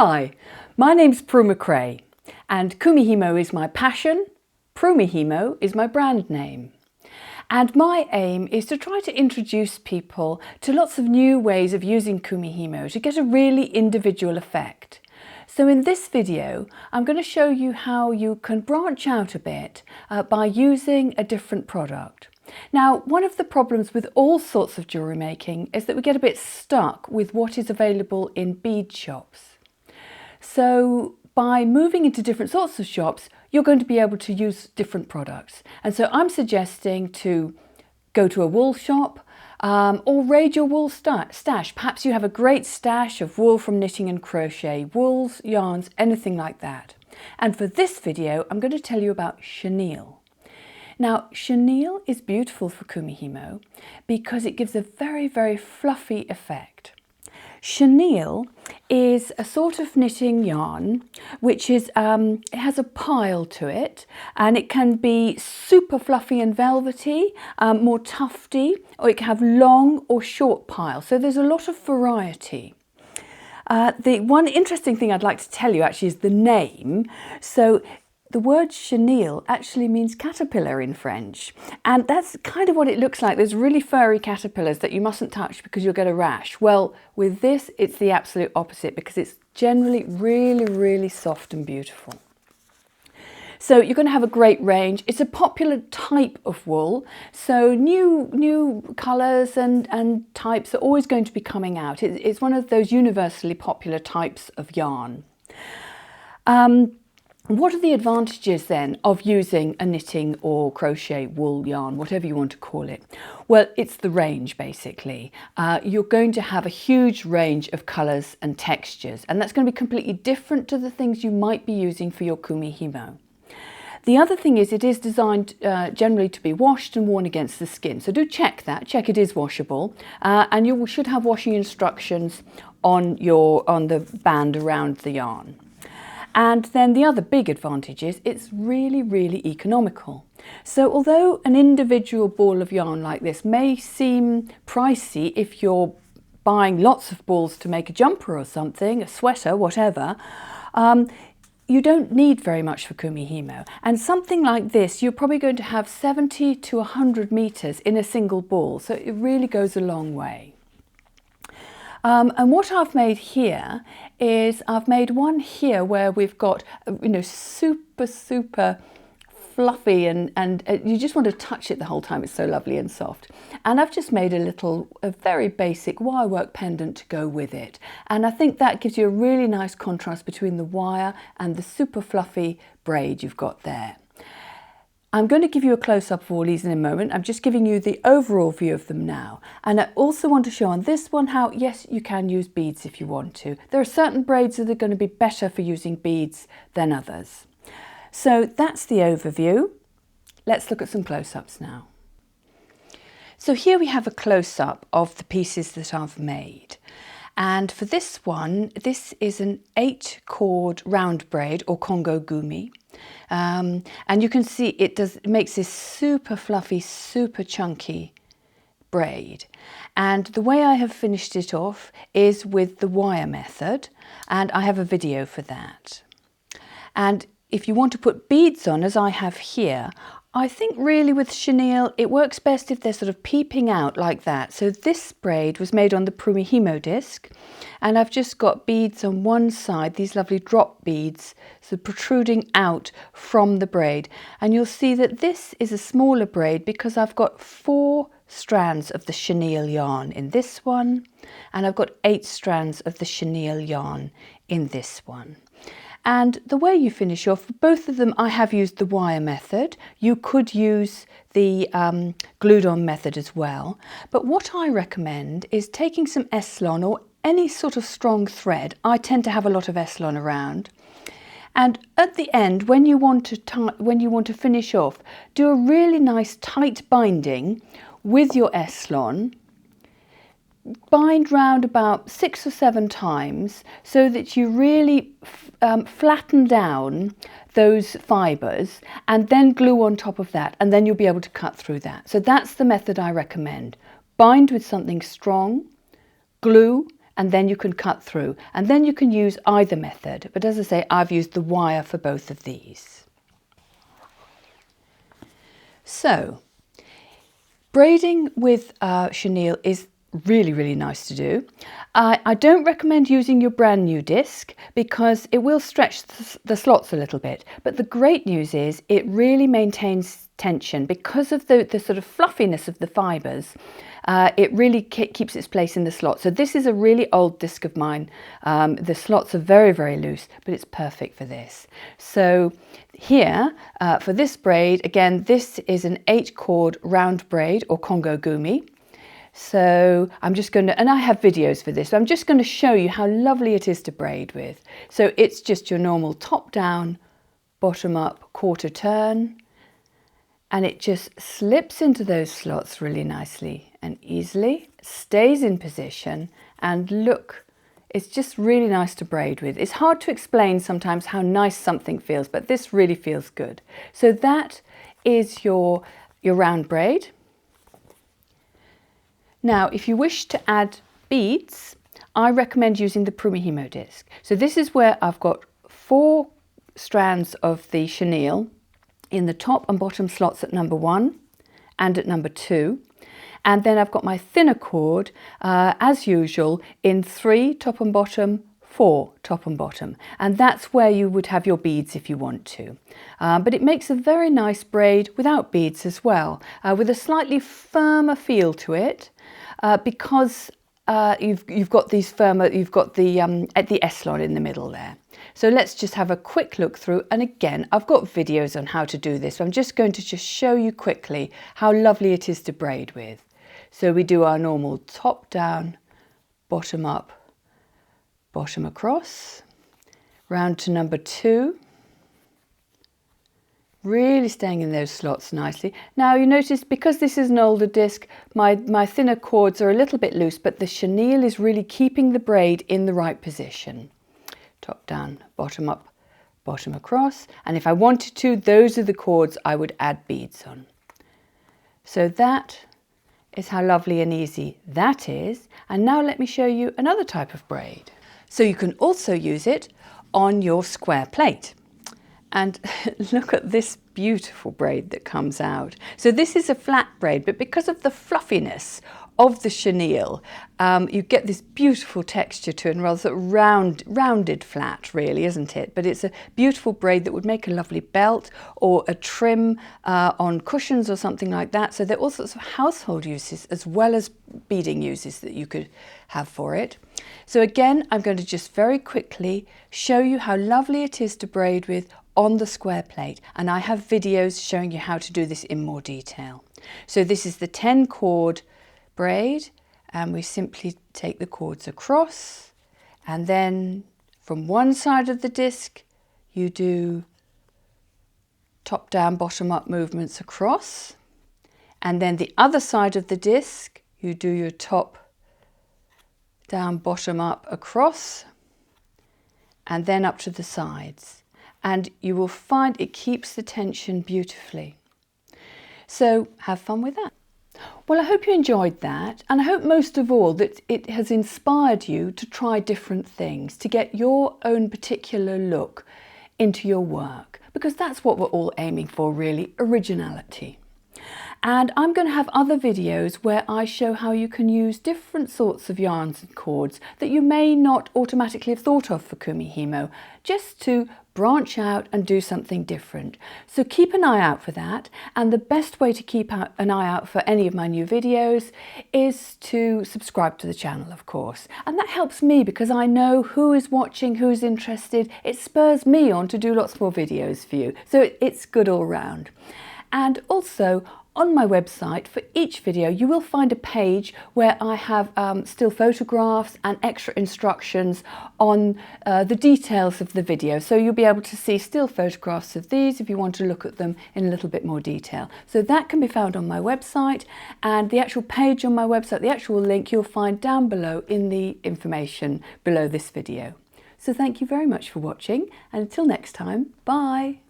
Hi, my name's Prumihimo and Kumihimo is my passion, Prumihimo is my brand name. And my aim is to try to introduce people to lots of new ways of using Kumihimo to get a really individual effect. So in this video, I'm going to show you how you can branch out a bit by using a different product. Now, one of the problems with all sorts of jewellery making is that we get a bit stuck with what is available in bead shops. So by moving into different sorts of shops, you're going to be able to use different products. And so I'm suggesting to go to a wool shop or raid your wool stash. Perhaps you have a great stash of wool from knitting and crochet, wools, yarns, anything like that. And for this video, I'm going to tell you about chenille. Now, chenille is beautiful for Kumihimo because it gives a very, very fluffy effect. Chenille is a sort of knitting yarn which is it has a pile to it, and it can be super fluffy and velvety, more tufty, or it can have long or short piles. So there's a lot of variety. The one interesting thing I'd like to tell you actually is the name. So the word chenille actually means caterpillar in French, and that's kind of what it looks like. There's really furry caterpillars that you mustn't touch because you'll get a rash. Well, with this, it's the absolute opposite because it's generally really, really soft and beautiful. So you're going to have a great range. It's a popular type of wool, so new colours and types are always going to be coming out. It's one of those universally popular types of yarn. What are the advantages then of using a knitting or crochet wool yarn, whatever you want to call it? Well, it's the range basically. You're going to have a huge range of colours and textures, and that's going to be completely different to the things you might be using for your Kumihimo. The other thing is it is designed generally to be washed and worn against the skin. So do check that, check it is washable, and you should have washing instructions on the band around the yarn. And then the other big advantage is it's really, really economical. So although an individual ball of yarn like this may seem pricey if you're buying lots of balls to make a jumper or something, a sweater, whatever, you don't need very much for Kumihimo. And something like this, you're probably going to have 70 to 100 meters in a single ball. So it really goes a long way. And what I've made here is I've made one here where we've got, super fluffy and you just want to touch it the whole time. It's so lovely and soft. And I've just made a very basic wire work pendant to go with it. And I think that gives you a really nice contrast between the wire and the super fluffy braid you've got there. I'm going to give you a close-up of all these in a moment. I'm just giving you the overall view of them now. And I also want to show on this one how, yes, you can use beads if you want to. There are certain braids that are going to be better for using beads than others. So that's the overview. Let's look at some close-ups now. So here we have a close-up of the pieces that I've made. And for this one, this is an 8-cord round braid or Congo gumi. And you can see it makes this super fluffy, super chunky braid. And the way I have finished it off is with the wire method, and I have a video for that. And if you want to put beads on, as I have here, I think really with chenille, it works best if they're sort of peeping out like that. So this braid was made on the Prumihimo disc, and I've just got beads on one side, these lovely drop beads, so protruding out from the braid. And you'll see that this is a smaller braid because I've got 4 strands of the chenille yarn in this one, and I've got 8 strands of the chenille yarn in this one. And the way you finish off, both of them I have used the wire method. You could use the glued on method as well. But what I recommend is taking some Eslon or any sort of strong thread. I tend to have a lot of Eslon around. And at the end, when you want to finish off, do a really nice tight binding with your Eslon. Bind round about 6 or 7 times so that you really flatten down those fibres, and then glue on top of that, and then you'll be able to cut through that. So that's the method I recommend. Bind with something strong, glue, and then you can cut through, and then you can use either method. But as I say, I've used the wire for both of these. So braiding with chenille is really, really nice to do. I don't recommend using your brand new disc because it will stretch the slots a little bit. But the great news is it really maintains tension because of the sort of fluffiness of the fibres. It really keeps its place in the slot. So this is a really old disc of mine. The slots are very, very loose, but it's perfect for this. So here, for this braid, again, this is an 8-cord round braid or Congo gumi. So I'm just going to, and I have videos for this, so I'm just going to show you how lovely it is to braid with. So it's just your normal top down, bottom up, quarter turn, and it just slips into those slots really nicely and easily, stays in position, and look, it's just really nice to braid with. It's hard to explain sometimes how nice something feels, but this really feels good. So that is your round braid. Now, if you wish to add beads, I recommend using the Prumihimo disc. So this is where I've got 4 strands of the chenille in the top and bottom slots at number 1 and at number 2. And then I've got my thinner cord, as usual, in 3 top and bottom, 4 top and bottom. And that's where you would have your beads if you want to. But it makes a very nice braid without beads as well, with a slightly firmer feel to it. Because you've got these firmer, you've got the S-slot in the middle there. So let's just have a quick look through. And again, I've got videos on how to do this. So I'm just going to just show you quickly how lovely it is to braid with. So we do our normal top down, bottom up, bottom across, round to number 2. Really staying in those slots nicely. Now you notice because this is an older disc, my thinner cords are a little bit loose, but the chenille is really keeping the braid in the right position. Top down, bottom up, bottom across. And if I wanted to, those are the cords I would add beads on. So that is how lovely and easy that is. And now let me show you another type of braid. So you can also use it on your square plate. And look at this beautiful braid that comes out. So this is a flat braid, but because of the fluffiness of the chenille, you get this beautiful texture to it, and rather sort of rounded flat, really, isn't it? But it's a beautiful braid that would make a lovely belt or a trim on cushions or something like that. So there are all sorts of household uses as well as beading uses that you could have for it. So again, I'm going to just very quickly show you how lovely it is to braid with on the square plate, and I have videos showing you how to do this in more detail. So this is the 10-cord braid, and we simply take the cords across, and then from one side of the disc you do top down, bottom up movements across, and then the other side of the disc you do your top down, bottom up across, and then up to the sides. And you will find it keeps the tension beautifully. So have fun with that. Well, I hope you enjoyed that, and I hope most of all that it has inspired you to try different things, to get your own particular look into your work, because that's what we're all aiming for, really, originality. And I'm going to have other videos where I show how you can use different sorts of yarns and cords that you may not automatically have thought of for Kumihimo, just to branch out and do something different. So keep an eye out for that, and the best way to keep an eye out for any of my new videos is to subscribe to the channel, of course. And that helps me because I know who is watching, who's interested. It spurs me on to do lots more videos for you. So it's good all round. And also, on my website, for each video, you will find a page where I have still photographs and extra instructions on the details of the video. So you'll be able to see still photographs of these if you want to look at them in a little bit more detail. So that can be found on my website, and the actual page on my website, the actual link, you'll find down below in the information below this video. So thank you very much for watching, and until next time, bye!